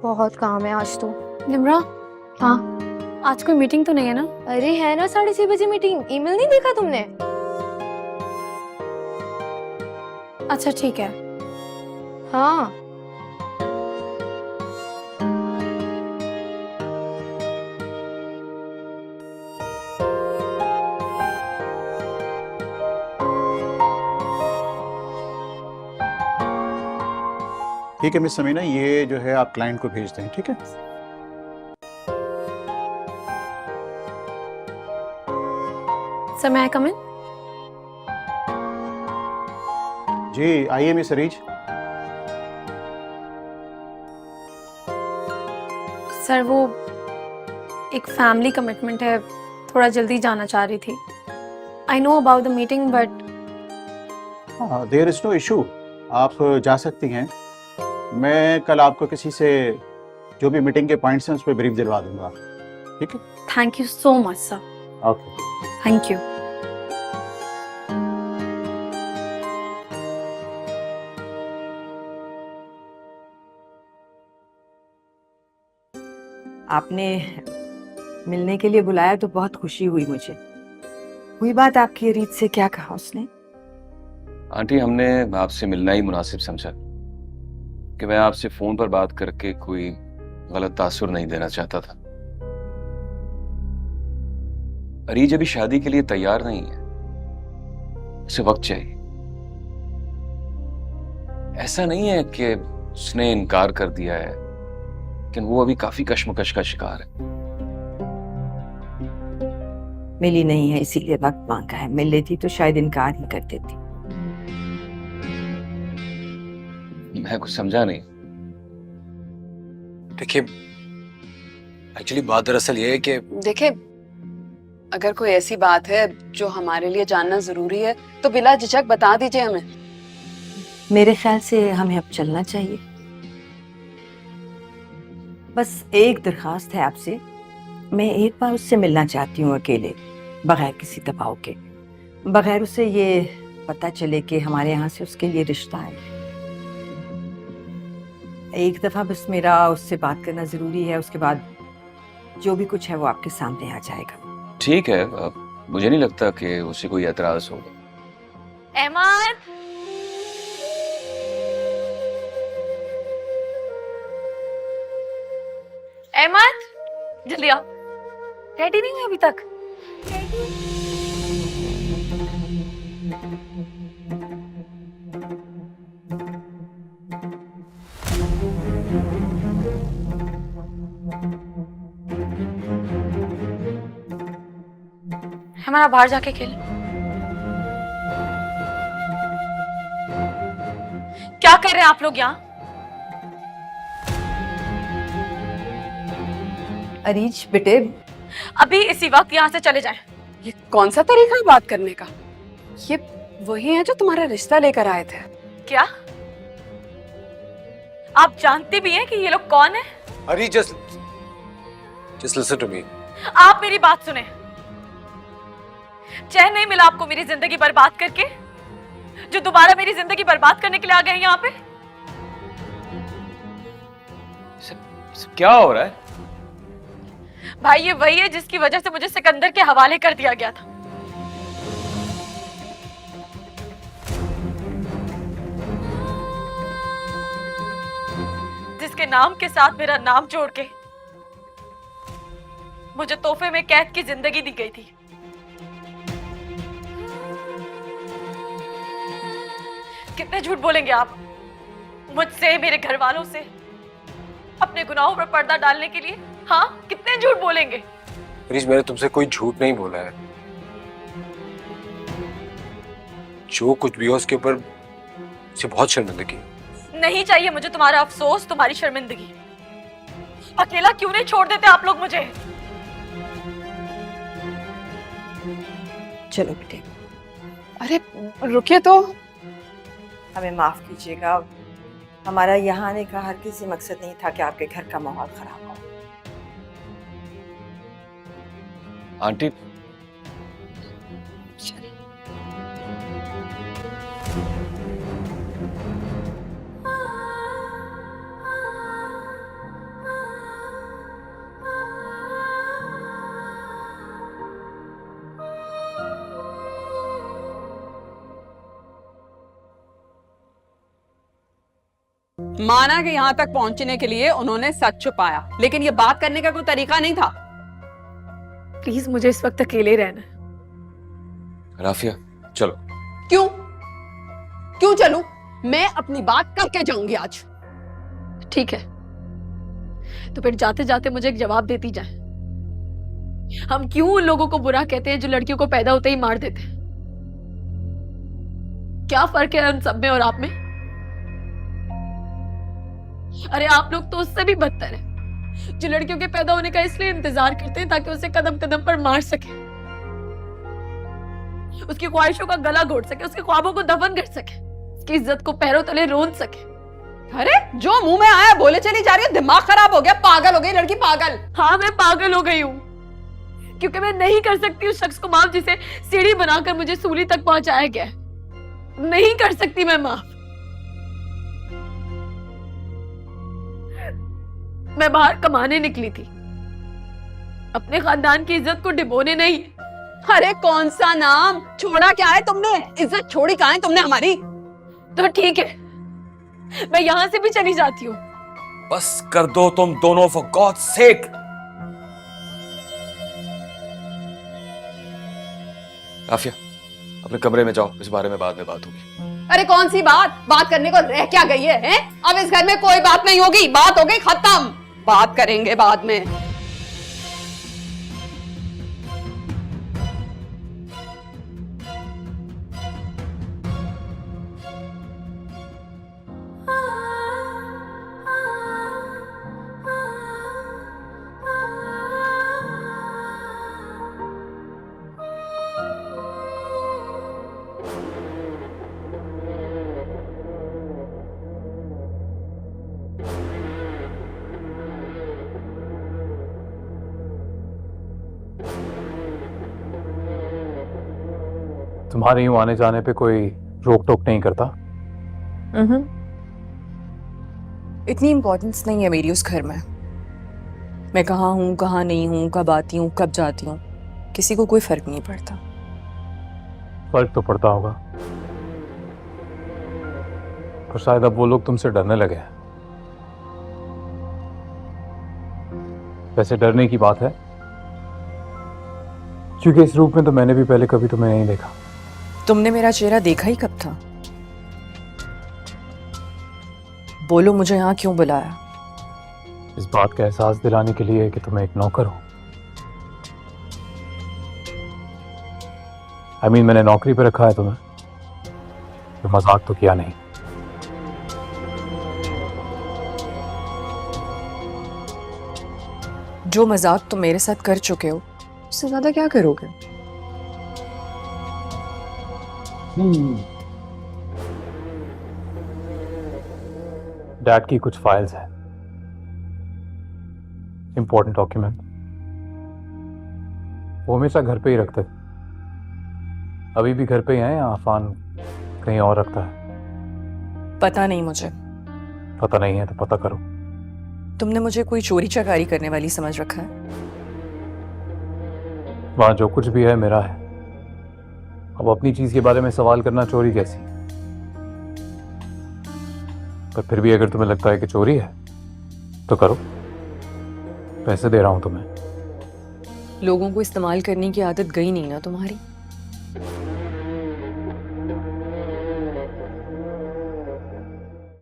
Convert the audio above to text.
बहुत काम है आज तो। निम्रा, हाँ आज कोई मीटिंग तो नहीं है ना? अरे है ना 6:30 बजे मीटिंग। ईमेल नहीं देखा तुमने? अच्छा ठीक है। हाँ ठीक है मिस समीना, ये जो है आप क्लाइंट को भेज दें, ठीक है? सर मैं कम इन? जी आइए मिस अरीज। सर वो एक फैमिली कमिटमेंट है, थोड़ा जल्दी जाना चाह रही थी। I know about the meeting but there is no issue, आप जा सकती हैं। मैं कल आपको किसी से जो भी मीटिंग के पॉइंट्स हैं उस पर ब्रीफ दिलवा दूंगा, ठीक है? Thank you so much sir. Okay. Thank you. आपने मिलने के लिए बुलाया तो बहुत खुशी हुई मुझे। हुई बात आपकी रीत से, क्या कहा उसने? आंटी, हमने आपसे मिलना ही मुनासिब समझा कि मैं आपसे फोन पर बात करके कोई गलत तासुर नहीं देना चाहता था। अरीज अभी शादी के लिए तैयार नहीं है, उसे वक्त चाहिए। ऐसा नहीं है कि उसने इनकार कर दिया है, लेकिन वो अभी काफी कश्मकश का शिकार है। मिली नहीं है इसीलिए वक्त मांगा है, मिल लेती तो शायद इनकार ही कर देती। मैं कुछ समझा नहीं। देखिए, एक्चुअली बात दरअसल ये है कि देखिए, अगर कोई ऐसी बात है जो हमारे लिए जानना जरूरी है तो बिला झिझक बता दीजिए हमें। मेरे ख्याल से हमें अब चलना चाहिए। बस एक दरखास्त है आपसे, मैं एक बार उससे मिलना चाहती हूँ अकेले, बगैर किसी दबाव के, बगैर उसे ये पता चले कि हमारे यहाँ से उसके लिए रिश्ता है। एक दफा बस मेरा उससे बात करना जरूरी है, उसके बाद जो भी कुछ है वो आपके सामने आ जाएगा। ठीक है, मुझे नहीं लगता कि उसे कोई एतराज होगा। एमान, एमान, जल्दी आओ। रेडी नहीं हुई अभी तक? हमारा बाहर जाके खेल। क्या कर रहे हैं आप लोग यहाँ? अरीज बेटे, अभी इसी वक्त यहाँ से चले जाएं। ये कौन सा तरीका है बात करने का? ये वही है जो तुम्हारा रिश्ता लेकर आए थे। क्या आप जानती भी हैं कि ये लोग कौन है? अरे जस्ट लिसन टू मी। आप मेरी बात सुने। चैन नहीं मिला आपको मेरी जिंदगी बर्बाद करके, जो दोबारा मेरी जिंदगी बर्बाद करने के लिए आ गए हैं यहाँ पे? सब क्या हो रहा है? भाई ये वही है जिसकी वजह से मुझे सिकंदर के हवाले कर दिया गया था। जिसके नाम के साथ मेरा नाम जोड़ के मुझे तोहफे में कैद की जिंदगी दी गई थी। कितने झूठ बोलेंगे आप मुझसे, मेरे घर वालों से, अपने गुनाहों पर पर्दा डालने के लिए? हाँ, कितने झूठ बोलेंगे? अरीज, मैंने तुमसे कोई झूठ नहीं बोला है। जो कुछ भी हो उसके ऊपर मुझे बहुत शर्मिंदगी। नहीं चाहिए मुझे तुम्हारा अफसोस, तुम्हारी शर्मिंदगी। अकेला क्यों नहीं छोड़ देते आप लोग मुझे? चलो बेटे। अरे रुकिए तो। हमें माफ कीजिएगा, हमारा यहाँ आने का हर किसी मकसद नहीं था कि आपके घर का माहौल खराब हो। आंटी, माना कि यहाँ तक पहुंचने के लिए उन्होंने सच छुपाया, लेकिन ये बात करने का कोई तरीका नहीं था। प्लीज मुझे इस वक्त अकेले रहना है। राफिया चलो। क्यों क्यों चलूं? मैं अपनी बात करके जाऊंगी आज। ठीक है, तो फिर जाते जाते मुझे एक जवाब देती जाए। हम क्यों उन लोगों को बुरा कहते हैं जो लड़कियों को पैदा होते ही मार देते हैं? क्या फर्क है उन सब में और आप में? अरे आप लोग तो उससे भी बदतर है, जो लड़कियों के पैदा होने का इसलिए इंतजार करते हैं ताकि उसे कदम कदम पर मार सके, उसकी ख्वाहिशों का गला घोट सके, उसके ख्वाबों को दफन कर सके, उसकी इज्जत को पैरों तले रोंद सके। अरे जो मुंह में आया बोले चली जा रही है, दिमाग खराब हो गया, पागल हो गई लड़की, पागल। हाँ मैं पागल हो गई हूँ, क्योंकि मैं नहीं कर सकती उस शख्स को माफ जिसे सीढ़ी बनाकर मुझे सूली तक पहुंचाया गया। नहीं कर सकती मैं माफ। मैं बाहर कमाने निकली थी, अपने खानदान की इज्जत को डिबोने नहीं। अरे कौन सा नाम छोड़ा, क्या है तुमने? इज्जत छोड़ी कहाँ है तुमने हमारी? तो ठीक है, मैं यहां से भी चली जाती हूँ। बस कर दो तुम दोनों, फॉर गॉड्स सेक। राफिया अपने कमरे में जाओ, इस बारे में बाद में बात होगी। अरे कौन सी बात करने को रह क्या गई है, हैं? अब इस घर में कोई बात नहीं होगी, बात हो गई खत्म, बात करेंगे बाद में। तुम्हारे यूं आने जाने पे कोई रोक टोक नहीं करता? इतनी इम्पोर्टेंस नहीं है मेरी उस घर में। मैं कहाँ हूँ, कहाँ नहीं हूँ, कब आती हूँ, कब जाती हूँ, किसी को कोई फर्क नहीं पड़ता। फर्क तो पड़ता होगा, पर शायद अब वो लोग तुमसे डरने लगे हैं। वैसे डरने की बात है, क्योंकि इस रूप में तो मैंने भी पहले कभी तुम्हें नहीं देखा। तुमने मेरा चेहरा देखा ही कब था? बोलो मुझे यहाँ क्यों बुलाया? इस बात का एहसास दिलाने के लिए कि तुम्हें एक नौकर हो। मैंने नौकरी पे रखा है तुम्हें, तो मजाक तो किया नहीं। जो मजाक तुम मेरे साथ कर चुके हो, उससे ज्यादा क्या करोगे? डैड की कुछ फाइल्स हैं, इंपॉर्टेंट डॉक्यूमेंट, वो हमेशा घर पे ही रखते। अभी भी घर पे ही हैं या आफान कहीं और रखता है? पता नहीं मुझे। पता नहीं है तो पता करो। तुमने मुझे कोई चोरी चकारी करने वाली समझ रखा है? वहां जो कुछ भी है मेरा है। अब अपनी चीज के बारे में सवाल करना चोरी कैसी? पर फिर भी अगर तुम्हें लगता है कि चोरी है तो करो, पैसे दे रहा हूं तुम्हें। लोगों को इस्तेमाल करने की आदत गई नहीं ना तुम्हारी?